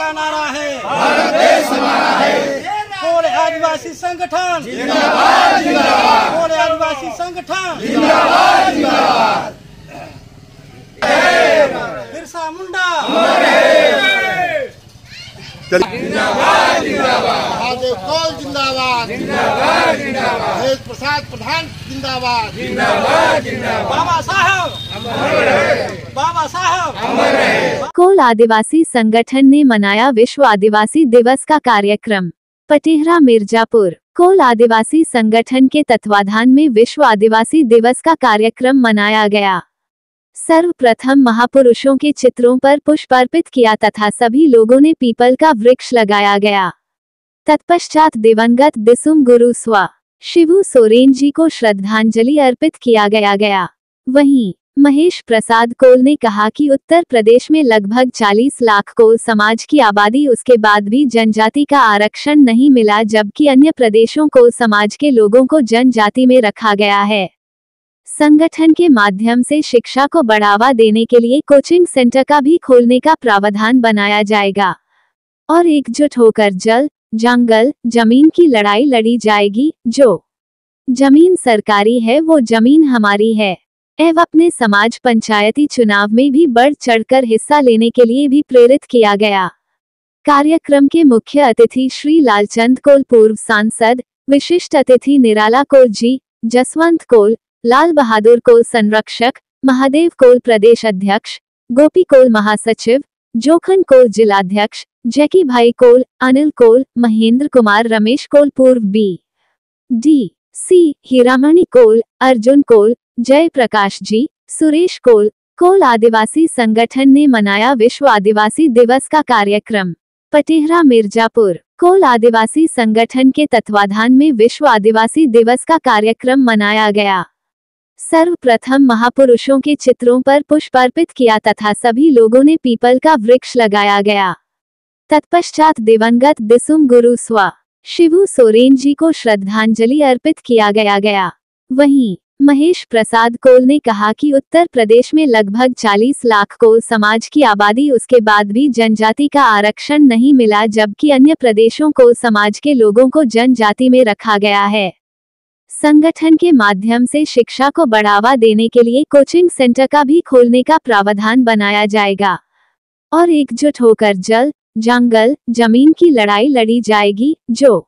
का नारा है, भारत देश हमारा है। कोल आदिवासी संगठन जिंदाबाद जिंदाबाद, कोल आदिवासी संगठन जिंदाबाद जिंदाबाद। बिरसा मुंडा जिंदाबाद जिंदाबाद, महादेव कौल जिंदाबाद, जिंदाबाद जिंदाबाद, महेश प्रसाद प्रधान जिंदाबाद, जिंदाबाद जिंदाबाद। बाबा साहब बाबा साहब। कोल आदिवासी संगठन ने मनाया विश्व आदिवासी दिवस का कार्यक्रम। पटेहरा मिर्जापुर। कोल आदिवासी संगठन के तत्वाधान में विश्व आदिवासी दिवस का कार्यक्रम मनाया गया। सर्वप्रथम महापुरुषों के चित्रों पर पुष्प अर्पित किया तथा सभी लोगों ने पीपल का वृक्ष लगाया गया। तत्पश्चात दिवंगत दिसुम गुरु स्व शिबू सोरेन जी को श्रद्धांजलि अर्पित किया गया। वहीं महेश प्रसाद कोल ने कहा कि उत्तर प्रदेश में लगभग 40 लाख कोल समाज की आबादी, उसके बाद भी जनजाति का आरक्षण नहीं मिला, जबकि अन्य प्रदेशों को समाज के लोगों को जनजाति में रखा गया है। संगठन के माध्यम से शिक्षा को बढ़ावा देने के लिए कोचिंग सेंटर का भी खोलने का प्रावधान बनाया जाएगा और एकजुट होकर जल, जंगल, जमीन की लड़ाई लड़ी जाएगी। जो जमीन सरकारी है वो जमीन हमारी है। एवं अपने समाज पंचायती चुनाव में भी बढ़ चढ़कर हिस्सा लेने के लिए भी प्रेरित किया गया। कार्यक्रम के मुख्य अतिथि श्री लालचंद कोल पूर्व सांसद, विशिष्ट अतिथि निराला कोल जी, जसवंत कोल, लाल बहादुर कोल संरक्षक, महादेव कोल प्रदेश अध्यक्ष, गोपी कोल महासचिव, जोखन कोल जिलाध्यक्ष, जैकी भाई कोल, अनिल कोल, महेंद्र कुमार, रमेश कोल पूर्व BD सी, हीरामणि कोल, अर्जुन कोल, जय प्रकाश जी, सुरेश कोल। कोल आदिवासी संगठन ने मनाया विश्व आदिवासी दिवस का कार्यक्रम। पटेहरा मिर्जापुर। कोल आदिवासी संगठन के तत्वाधान में विश्व आदिवासी दिवस का कार्यक्रम मनाया गया। सर्वप्रथम महापुरुषों के चित्रों पर पुष्प अर्पित किया तथा सभी लोगों ने पीपल का वृक्ष लगाया गया। तत्पश्चात दिवंगत दिसुम गुरु स्व शिबू सोरेन जी को श्रद्धांजलि अर्पित किया गया। वहीं महेश प्रसाद कोल ने कहा कि उत्तर प्रदेश में लगभग 40 लाख कोल समाज की आबादी, उसके बाद भी जनजाति का आरक्षण नहीं मिला, जबकि अन्य प्रदेशों को समाज के लोगों को जनजाति में रखा गया है। संगठन के माध्यम से शिक्षा को बढ़ावा देने के लिए कोचिंग सेंटर का भी खोलने का प्रावधान बनाया जाएगा और एकजुट होकर जल, जंगल, जमीन की लड़ाई लड़ी जाएगी। जो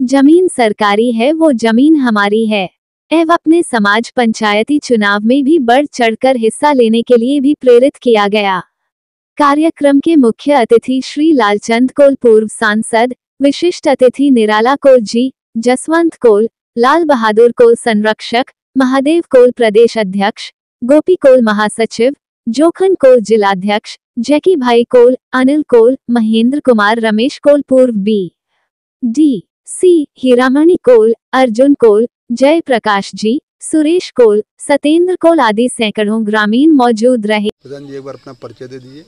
जमीन सरकारी है वो जमीन हमारी है। एवं अपने समाज पंचायती चुनाव में भी बढ़ चढ़कर हिस्सा लेने के लिए भी प्रेरित किया गया। कार्यक्रम के मुख्य अतिथि श्री लालचंद कोल पूर्व सांसद, विशिष्ट अतिथि निराला कोल जी, जसवंत कोल, लाल बहादुर कोल संरक्षक, महादेव कोल प्रदेश अध्यक्ष, गोपी कोल महासचिव, जोखन कोल जिलाध्यक्ष, जैकी भाई कोल, अनिल कोल, महेंद्र कुमार, रमेश कोल पूर्व BD सी, हीरामणि कोल, अर्जुन कोल, जय प्रकाश जी, सुरेश कोल, सतेंद्र कोल आदि सैकड़ों ग्रामीण मौजूद रहे। प्रधान जी एक बार अपना परिचय दे दीजिए।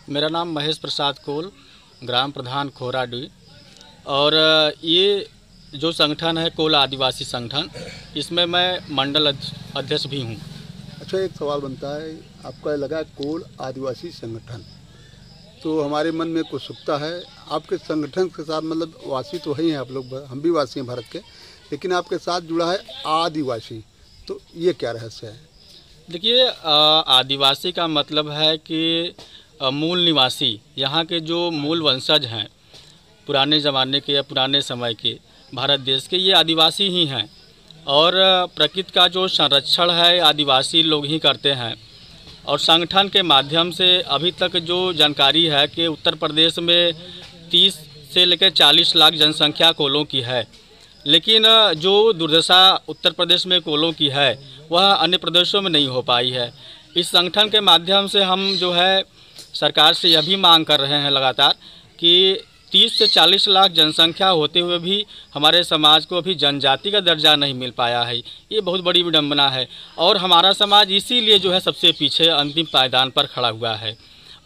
मेरा नाम महेश प्रसाद कोल, ग्राम प्रधान खोराडी। और ये जो संगठन है कोल आदिवासी संगठन, इसमें मैं मंडल अध्यक्ष भी हूँ। अच्छा, एक सवाल बनता है, आपका लगा कोल आदिवासी संगठन, तो हमारे मन में कुछ उत्सुकता है। आपके संगठन के साथ मतलब वासी तो वही हैं आप लोग, हम भी वासी हैं भारत के, लेकिन आपके साथ जुड़ा है आदिवासी, तो ये क्या रहस्य है? देखिए, आदिवासी का मतलब है कि मूल निवासी, यहाँ के जो मूल वंशज हैं पुराने ज़माने के या पुराने समय के भारत देश के, ये आदिवासी ही हैं। और प्रकृति का जो संरक्षण है आदिवासी लोग ही करते हैं। और संगठन के माध्यम से अभी तक जो जानकारी है कि उत्तर प्रदेश में 30 से लेकर 40 लाख जनसंख्या कोलों की है, लेकिन जो दुर्दशा उत्तर प्रदेश में कोलों की है वह अन्य प्रदेशों में नहीं हो पाई है। इस संगठन के माध्यम से हम जो है सरकार से यह भी मांग कर रहे हैं लगातार कि 30 से 40 लाख जनसंख्या होते हुए भी हमारे समाज को अभी जनजाति का दर्जा नहीं मिल पाया है। ये बहुत बड़ी विडंबना है और हमारा समाज इसीलिए जो है सबसे पीछे अंतिम पायदान पर खड़ा हुआ है।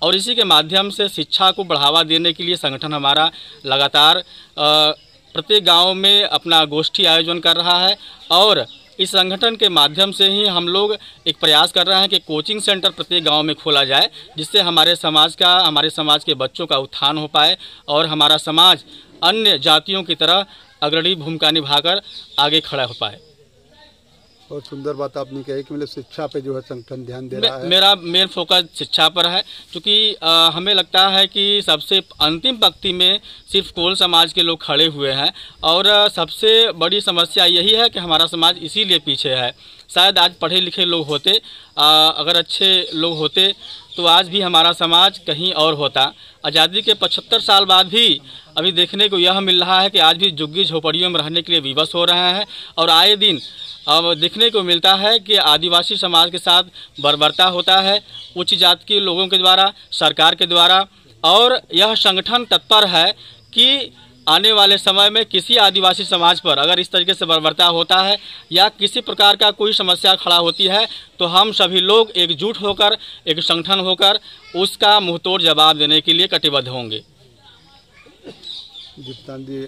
और इसी के माध्यम से शिक्षा को बढ़ावा देने के लिए संगठन हमारा लगातार प्रत्येक गांव में अपना गोष्ठी आयोजन कर रहा है और इस संगठन के माध्यम से ही हम लोग एक प्रयास कर रहे हैं कि कोचिंग सेंटर प्रत्येक गांव में खोला जाए, जिससे हमारे समाज के बच्चों का उत्थान हो पाए और हमारा समाज अन्य जातियों की तरह अग्रणी भूमिका निभाकर आगे खड़ा हो पाए। बहुत सुंदर बात आपने कही कि मतलब शिक्षा पे जो है संगठन ध्यान दे रहा है। मेरा मेन फोकस शिक्षा पर है, क्योंकि हमें लगता है कि सबसे अंतिम पंक्ति में सिर्फ कोल समाज के लोग खड़े हुए हैं और सबसे बड़ी समस्या यही है कि हमारा समाज इसीलिए पीछे है। शायद आज पढ़े लिखे लोग होते, अगर अच्छे लोग होते तो आज भी हमारा समाज कहीं और होता। आज़ादी के 75 साल बाद भी अभी देखने को यह मिल रहा है कि आज भी झुग्गी झोपड़ियों में रहने के लिए विवश हो रहे हैं और आए दिन अब देखने को मिलता है कि आदिवासी समाज के साथ बर्बरता होता है उच्च जाति के लोगों के द्वारा, सरकार के द्वारा। और यह संगठन तत्पर है कि आने वाले समय में किसी आदिवासी समाज पर अगर इस तरीके से बर्बरता होता है या किसी प्रकार का कोई समस्या खड़ा होती है तो हम सभी लोग एकजुट होकर, एक संगठन होकर उसका मुंहतोड़ जवाब देने के लिए कटिबद्ध होंगे। दीप्तान जी,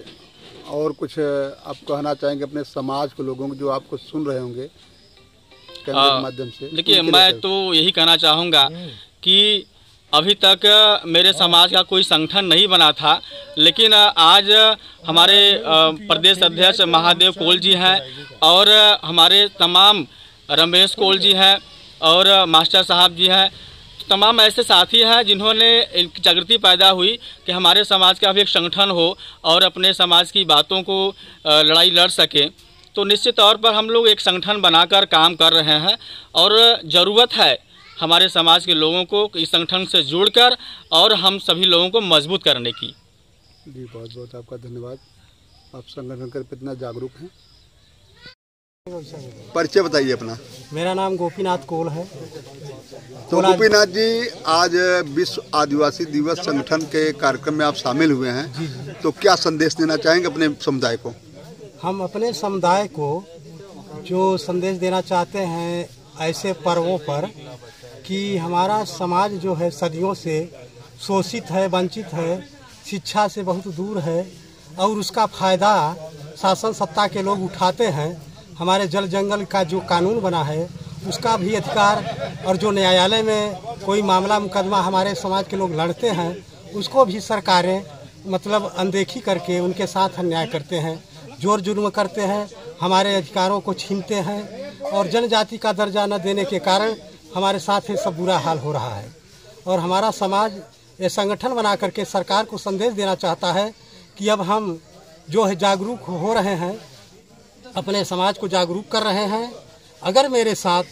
और कुछ आप कहना चाहेंगे अपने समाज को, लोगों को जो आपको सुन रहे होंगे कहने के माध्यम से? देखिए, मैं तो यही कहना चाहूँगा कि अभी तक मेरे समाज का कोई संगठन नहीं बना था, लेकिन आज हमारे प्रदेश अध्यक्ष महादेव कोल जी हैं और हमारे तमाम रमेश कोल जी हैं और मास्टर साहब जी हैं, तमाम ऐसे साथी हैं जिन्होंने एक जागृति पैदा हुई कि हमारे समाज का भी एक संगठन हो और अपने समाज की बातों को लड़ाई लड़ सके। तो निश्चित तौर पर हम लोग एक संगठन बनाकर काम कर रहे हैं और ज़रूरत है हमारे समाज के लोगों को इस संगठन से जुड़कर और हम सभी लोगों को मजबूत करने की। जी, बहुत बहुत आपका धन्यवाद। आप संगठन के प्रति इतना जागरूक हैं। परिचय बताइए अपना। मेरा नाम गोपीनाथ कोल है। तो गोपीनाथ जी, आज विश्व आदिवासी दिवस संगठन के कार्यक्रम में आप शामिल हुए हैं, तो क्या संदेश देना चाहेंगे अपने समुदाय को? हम अपने समुदाय को जो संदेश देना चाहते हैं ऐसे पर्वों पर कि हमारा समाज जो है सदियों से शोषित है, वंचित है, शिक्षा से बहुत दूर है और उसका फायदा शासन सत्ता के लोग उठाते हैं। हमारे जल जंगल का जो कानून बना है उसका भी अधिकार, और जो न्यायालय में कोई मामला मुकदमा हमारे समाज के लोग लड़ते हैं उसको भी सरकारें मतलब अनदेखी करके उनके साथ अन्याय करते हैं, जोर जुर्म करते हैं, हमारे अधिकारों को छीनते हैं और जनजाति का दर्जा न देने के कारण हमारे साथ ये सब बुरा हाल हो रहा है। और हमारा समाज ये संगठन बना करके सरकार को संदेश देना चाहता है कि अब हम जो है जागरूक हो रहे हैं, अपने समाज को जागरूक कर रहे हैं। अगर मेरे साथ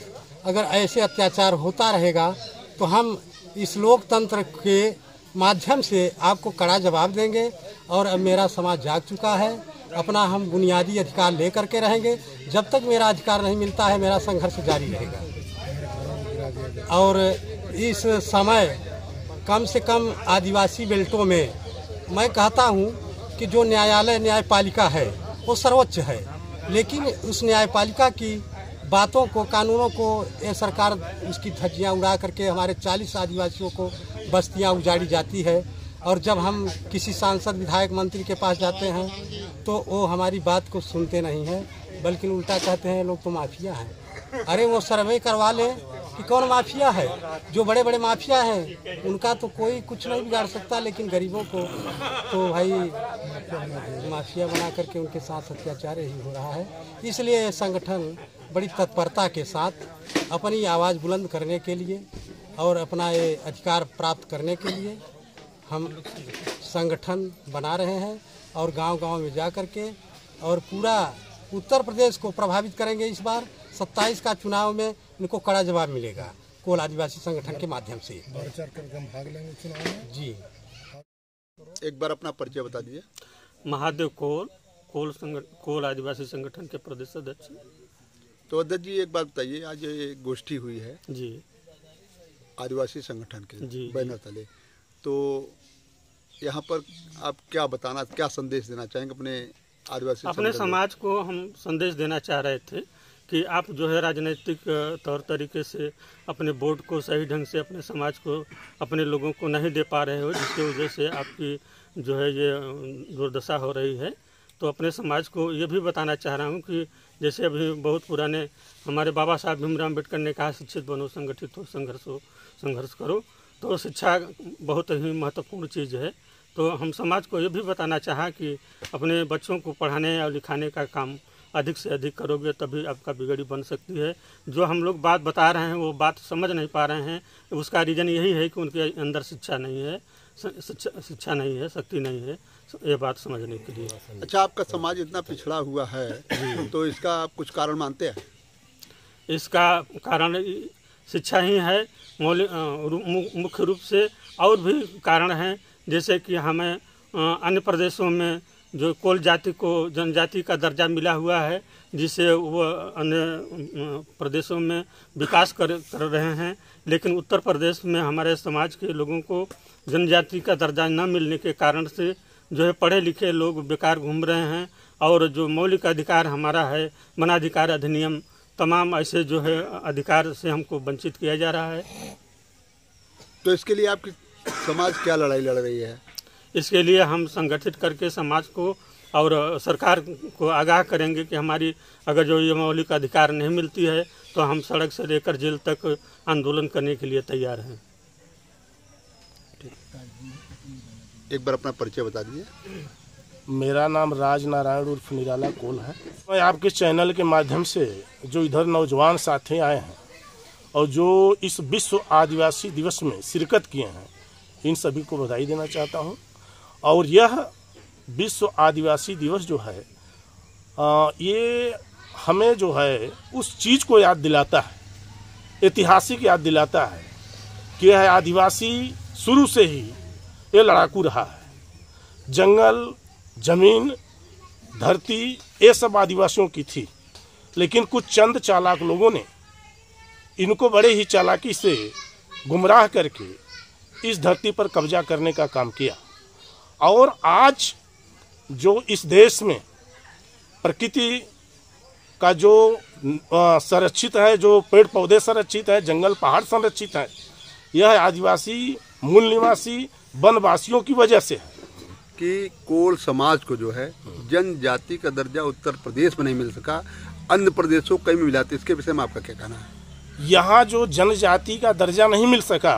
अगर ऐसे अत्याचार होता रहेगा तो हम इस लोकतंत्र के माध्यम से आपको कड़ा जवाब देंगे। और अब मेरा समाज जाग चुका है, अपना हम बुनियादी अधिकार लेकर के रहेंगे। जब तक मेरा अधिकार नहीं मिलता है मेरा संघर्ष जारी रहेगा। और इस समय कम से कम आदिवासी बेल्टों में मैं कहता हूँ कि जो न्यायपालिका है वो सर्वोच्च है, लेकिन उस न्यायपालिका की बातों को, कानूनों को ये सरकार उसकी धज्जियाँ उड़ा करके हमारे 40 आदिवासियों को बस्तियाँ उजाड़ी जाती है। और जब हम किसी सांसद, विधायक, मंत्री के पास जाते हैं तो वो हमारी बात को सुनते नहीं हैं, बल्कि उल्टा कहते हैं लोग तो माफिया हैं। अरे वो सर्वे करवा लें कि कौन माफिया है। जो बड़े बड़े माफिया हैं उनका तो कोई कुछ नहीं बिगाड़ सकता, लेकिन गरीबों को तो भाई माफिया बना करके उनके साथ अत्याचार ही हो रहा है। इसलिए ये संगठन बड़ी तत्परता के साथ अपनी आवाज़ बुलंद करने के लिए और अपना ये अधिकार प्राप्त करने के लिए हम संगठन बना रहे हैं और गांव-गांव में जा कर के और पूरा उत्तर प्रदेश को प्रभावित करेंगे। इस बार 27 का चुनाव में इनको कड़ा जवाब मिलेगा कोल आदिवासी संगठन के माध्यम से। बढ़-चढ़ कर हम भाग लेंगे चुनाव में। जी, एक बार अपना परिचय बता दीजिए। महादेव कोल आदिवासी संगठन के प्रदेश अध्यक्ष। तो अध्यक्ष जी, एक बात बताइए, आज ये गोष्ठी हुई है जी आदिवासी संगठन के जी बैनर तले, तो यहाँ पर आप क्या संदेश देना चाहेंगे अपने समाज को? हम संदेश देना चाह रहे थे कि आप जो है राजनीतिक तौर तरीके से अपने वोट को सही ढंग से अपने समाज को, अपने लोगों को नहीं दे पा रहे हो, जिसकी वजह से आपकी जो है ये दुर्दशा हो रही है। तो अपने समाज को ये भी बताना चाह रहा हूँ कि जैसे अभी बहुत पुराने हमारे बाबा साहब भीमराव अम्बेडकर ने कहा, शिक्षित बनो, संगठित हो, संघर्ष करो। तो शिक्षा बहुत ही महत्वपूर्ण चीज़ है। तो हम समाज को ये भी बताना चाहा कि अपने बच्चों को पढ़ाने और लिखाने का काम अधिक से अधिक करोगे तभी आपका बिगड़ी बन सकती है। जो हम लोग बात बता रहे हैं वो बात समझ नहीं पा रहे हैं, उसका रीज़न यही है कि उनके अंदर शिक्षा नहीं है, शिक्षा नहीं है, शक्ति नहीं है ये बात समझने के लिए। अच्छा, आपका समाज इतना पिछड़ा हुआ है तो इसका आप कुछ कारण मानते हैं? इसका कारण शिक्षा ही है मुख्य रूप से, और भी कारण हैं। जैसे कि हमें अन्य प्रदेशों में जो कोल जाति को जनजाति का दर्जा मिला हुआ है, जिससे वो अन्य प्रदेशों में विकास कर रहे हैं, लेकिन उत्तर प्रदेश में हमारे समाज के लोगों को जनजाति का दर्जा न मिलने के कारण से जो है पढ़े लिखे लोग बेकार घूम रहे हैं। और जो मौलिक अधिकार हमारा है, वनाधिकार अधिनियम, तमाम ऐसे जो है अधिकार से हमको वंचित किया जा रहा है। तो इसके लिए आपकी समाज क्या लड़ाई लड़ रही है? इसके लिए हम संगठित करके समाज को और सरकार को आगाह करेंगे कि हमारी अगर जो ये मौलिक अधिकार नहीं मिलती है तो हम सड़क से लेकर जेल तक आंदोलन करने के लिए तैयार हैं। एक बार अपना परिचय बता दीजिए। मेरा नाम राज नारायण उर्फ निराला कोल है। मैं आपके चैनल के माध्यम से जो इधर नौजवान साथी आए हैं और जो इस विश्व आदिवासी दिवस में शिरकत किए हैं, इन सभी को बधाई देना चाहता हूं। और यह विश्व आदिवासी दिवस जो है ये हमें जो है उस चीज़ को याद दिलाता है, ऐतिहासिक याद दिलाता है कि यह आदिवासी शुरू से ही ये लड़ाकू रहा है। जंगल, जमीन, धरती ये सब आदिवासियों की थी, लेकिन कुछ चंद चालाक लोगों ने इनको बड़े ही चालाकी से गुमराह करके इस धरती पर कब्जा करने का काम किया। और आज जो इस देश में प्रकृति का जो संरक्षित है, जो पेड़ पौधे संरक्षित है, जंगल पहाड़ संरक्षित है, यह आदिवासी मूल निवासी वनवासियों की वजह से है। कि कोल समाज को जो है जनजाति का दर्जा उत्तर प्रदेश में नहीं मिल सका, अन्य प्रदेशों को कहीं भी मिला, तो इसके विषय में आपका क्या कहना है? यहाँ जो जनजाति का दर्जा नहीं मिल सका,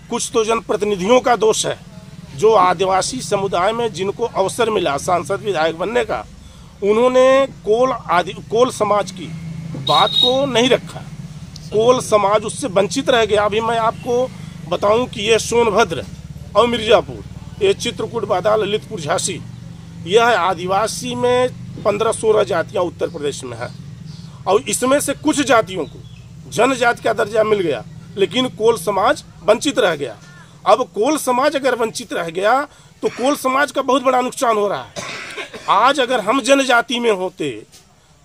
कुछ तो जनप्रतिनिधियों का दोष है। जो आदिवासी समुदाय में जिनको अवसर मिला सांसद विधायक बनने का, उन्होंने कोल समाज की बात को नहीं रखा। कोल समाज उससे वंचित रह गया। अभी मैं आपको बताऊं कि ये सोनभद्र और मिर्जापुर, ये चित्रकूट, बादा, ललितपुर, झांसी, यह आदिवासी में 15-16 जातियाँ उत्तर प्रदेश में हैं। और इसमें से कुछ जातियों को जनजाति का दर्जा मिल गया, लेकिन कोल समाज वंचित रह गया। अब कोल समाज अगर वंचित रह गया तो कोल समाज का बहुत बड़ा नुकसान हो रहा है। आज अगर हम जनजाति में होते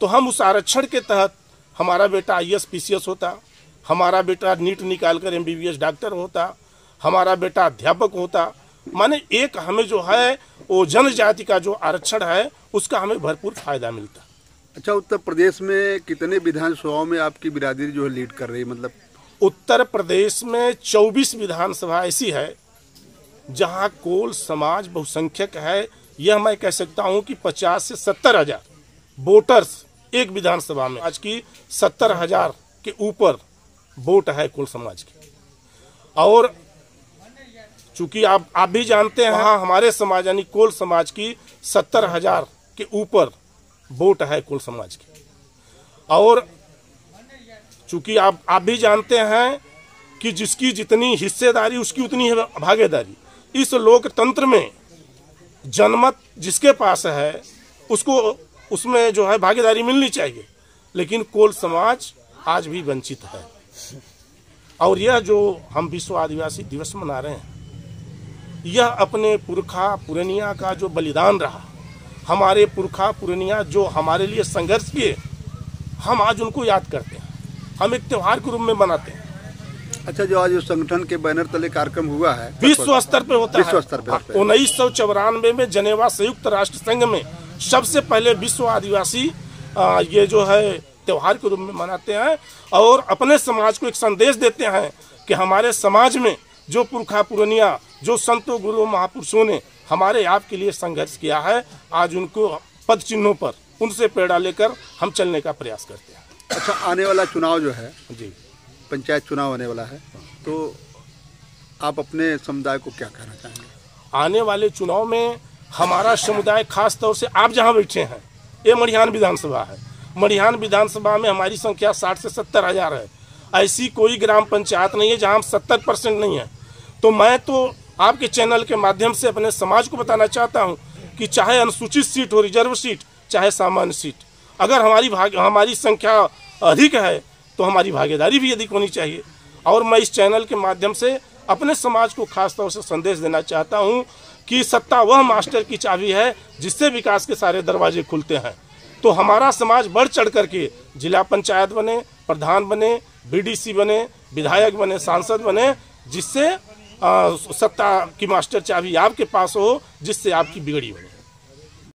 तो हम उस आरक्षण के तहत हमारा बेटा IAS PCS होता, हमारा बेटा नीट निकाल कर MBBS डॉक्टर होता, हमारा बेटा अध्यापक होता। माने एक हमें जो है वो जनजाति का जो आरक्षण है उसका हमें भरपूर फायदा मिलता। अच्छा, उत्तर प्रदेश में कितने विधानसभाओं में आपकी बिरादरी जो है लीड कर रही है? मतलब उत्तर प्रदेश में 24 विधानसभा ऐसी है जहां कोल समाज बहुसंख्यक है। यह मैं कह सकता हूं कि 50 से 70 हजार वोटर्स एक विधानसभा में, आज की 70 हजार के ऊपर वोट है कोल समाज की। और चूंकि आप भी जानते हैं, हाँ, हमारे समाज यानी कोल समाज की 70 हजार के ऊपर वोट है कोल समाज की। और चूंकि आप भी जानते हैं कि जिसकी जितनी हिस्सेदारी उसकी उतनी है भागीदारी। इस लोकतंत्र में जनमत जिसके पास है उसको उसमें जो है भागीदारी मिलनी चाहिए, लेकिन कोल समाज आज भी वंचित है। और यह जो हम विश्व आदिवासी दिवस मना रहे हैं, यह अपने पुरखा पुरनिया का जो बलिदान रहा, हमारे पुरखा पुरनिया जो हमारे लिए संघर्ष किए, हम आज उनको याद करते हैं, हम एक त्योहार के रूप में मनाते हैं। अच्छा, जो आज संगठन के बैनर तले कार्यक्रम हुआ है विश्व स्तर पे होता है। विश्व स्तर पे 1994 में जनेवा संयुक्त राष्ट्र संघ में सबसे पहले विश्व आदिवासी ये जो है त्योहार के रूप में मनाते हैं और अपने समाज को एक संदेश देते हैं कि हमारे समाज में जो पुरखा पुरनिया, जो संतों गुरुओं महापुरुषों ने हमारे आप के लिए संघर्ष किया है, आज उनको पद चिन्हों पर उनसे प्रेरणा लेकर हम चलने का प्रयास करते हैं। अच्छा, आने वाला चुनाव जो है जी, पंचायत चुनाव आने वाला है, तो आप अपने समुदाय को क्या कहना चाहेंगे? आने वाले चुनाव में हमारा समुदाय खास तौर से आप जहां बैठे हैं, ये मड़िहान विधानसभा है। मड़िहान विधानसभा में हमारी संख्या 60 से 70 हज़ार है। ऐसी कोई ग्राम पंचायत नहीं है जहां हम 70% नहीं है। तो मैं तो आपके चैनल के माध्यम से अपने समाज को बताना चाहता हूं कि चाहे अनुसूचित सीट हो, रिजर्व सीट, चाहे सामान्य सीट, अगर हमारी संख्या अधिक है तो हमारी भागीदारी भी अधिक होनी चाहिए। और मैं इस चैनल के माध्यम से अपने समाज को खास तौर से संदेश देना चाहता हूं कि सत्ता वह मास्टर की चाबी है जिससे विकास के सारे दरवाजे खुलते हैं। तो हमारा समाज बढ़ चढ़ करके जिला पंचायत बने, प्रधान बने, बीडीसी बने, विधायक बने, सांसद बने, जिससे सत्ता की मास्टर चाबी आपके पास हो, जिससे आपकी बिगड़ी बने।